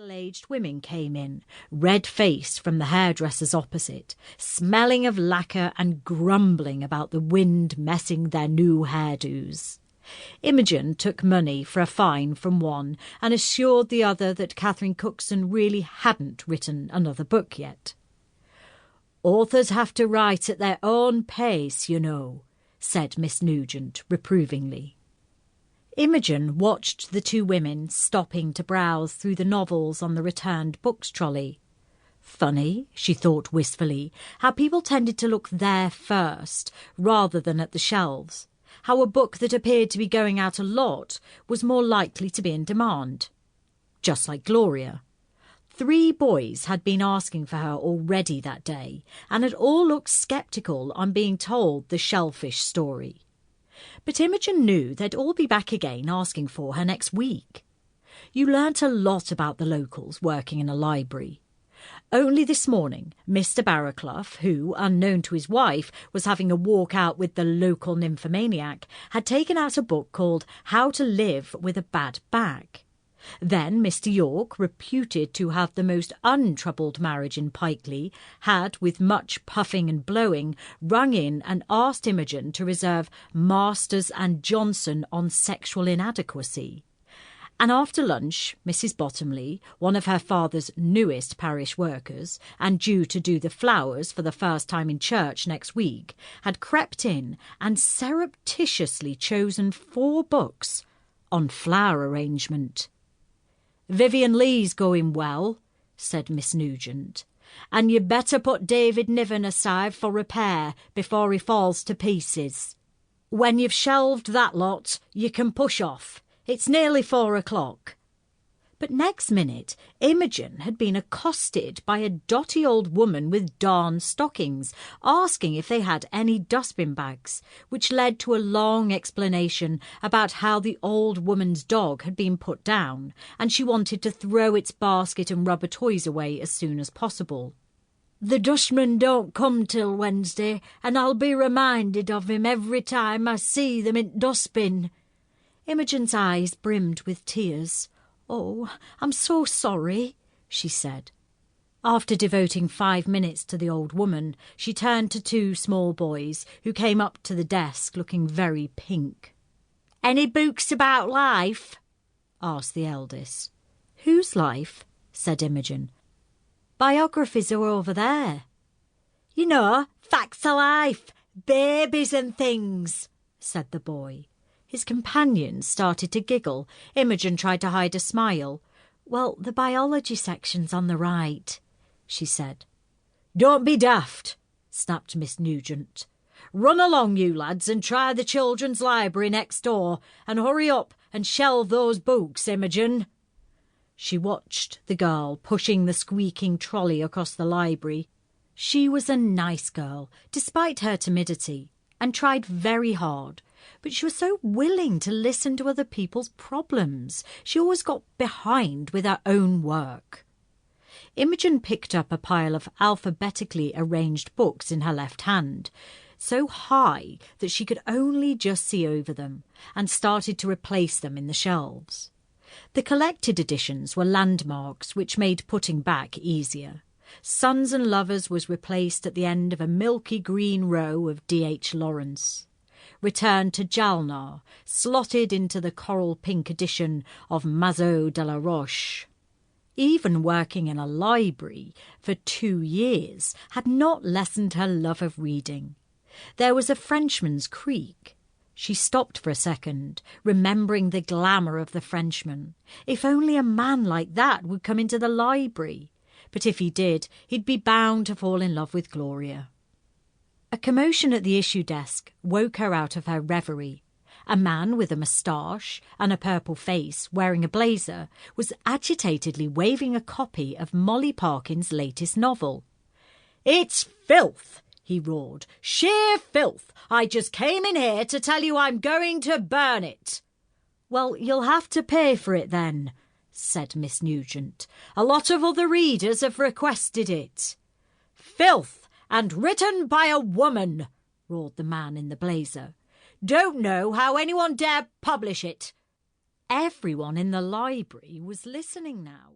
middle-aged women came in, red-faced from the hairdressers opposite, smelling of lacquer and grumbling about the wind messing their new hairdos. Imogen took money for a fine from one and assured the other that Catherine Cookson really hadn't written another book yet. "Authors have to write at their own pace, you know," said Miss Nugent reprovingly. Imogen watched the two women stopping to browse through the novels on the returned books trolley. Funny, she thought wistfully, how people tended to look there first rather than at the shelves. How a book that appeared to be going out a lot was more likely to be in demand. Just like Gloria. 3 boys had been asking for her already that day and had all looked sceptical on being told the shellfish story. But Imogen knew they'd all be back again asking for her next week. You learnt a lot about the locals working in a library. Only this morning, Mr. Barraclough, who, unknown to his wife, was having a walk out with the local nymphomaniac, had taken out a book called How to Live with a Bad Back. Then Mr. York, reputed to have the most untroubled marriage in Pikeley, had, with much puffing and blowing, rung in and asked Imogen to reserve Masters and Johnson on sexual inadequacy. And after lunch, Mrs. Bottomley, one of her father's newest parish workers, and due to do the flowers for the first time in church next week, had crept in and surreptitiously chosen 4 books on flower arrangement. "Vivian Lee's going well," said Miss Nugent, "and you'd better put David Niven aside for repair before he falls to pieces. When you've shelved that lot, you can push off. It's nearly 4 o'clock. But next minute, Imogen had been accosted by a dotty old woman with darn stockings, asking if they had any dustbin bags, which led to a long explanation about how the old woman's dog had been put down, and she wanted to throw its basket and rubber toys away as soon as possible. "The dustmen don't come till Wednesday, and I'll be reminded of him every time I see them in dustbin." Imogen's eyes brimmed with tears. "Oh, I'm so sorry," she said. After devoting 5 minutes to the old woman, she turned to 2 small boys who came up to the desk looking very pink. "Any books about life?" asked the eldest. "Whose life?" said Imogen. "Biographies are over there." "You know, facts of life, babies and things," said the boy. His companions started to giggle. Imogen tried to hide a smile. "Well, the biology section's on the right," she said. "Don't be daft," snapped Miss Nugent. "Run along, you lads, and try the children's library next door, and hurry up and shelve those books, Imogen." She watched the girl pushing the squeaking trolley across the library. She was a nice girl, despite her timidity, and tried very hard. But she was so willing to listen to other people's problems. She always got behind with her own work. Imogen picked up a pile of alphabetically arranged books in her left hand, so high that she could only just see over them, and started to replace them in the shelves. The collected editions were landmarks, which made putting back easier. Sons and Lovers was replaced at the end of a milky green row of D.H. Lawrence. Return to Jalnar, slotted into the coral pink edition of Mazo de la Roche. Even working in a library for 2 years had not lessened her love of reading. There was a Frenchman's Creek. She stopped for a second, remembering the glamour of the Frenchman. If only a man like that would come into the library. But if he did, he'd be bound to fall in love with Gloria. A commotion at the issue desk woke her out of her reverie. A man with a moustache and a purple face, wearing a blazer, was agitatedly waving a copy of Molly Parkin's latest novel. "It's filth!" he roared. "Sheer filth! I just came in here to tell you I'm going to burn it." "Well, you'll have to pay for it then," said Miss Nugent. "A lot of other readers have requested it." "Filth! And written by a woman," roared the man in the blazer. "Don't know how anyone dare publish it." Everyone in the library was listening now.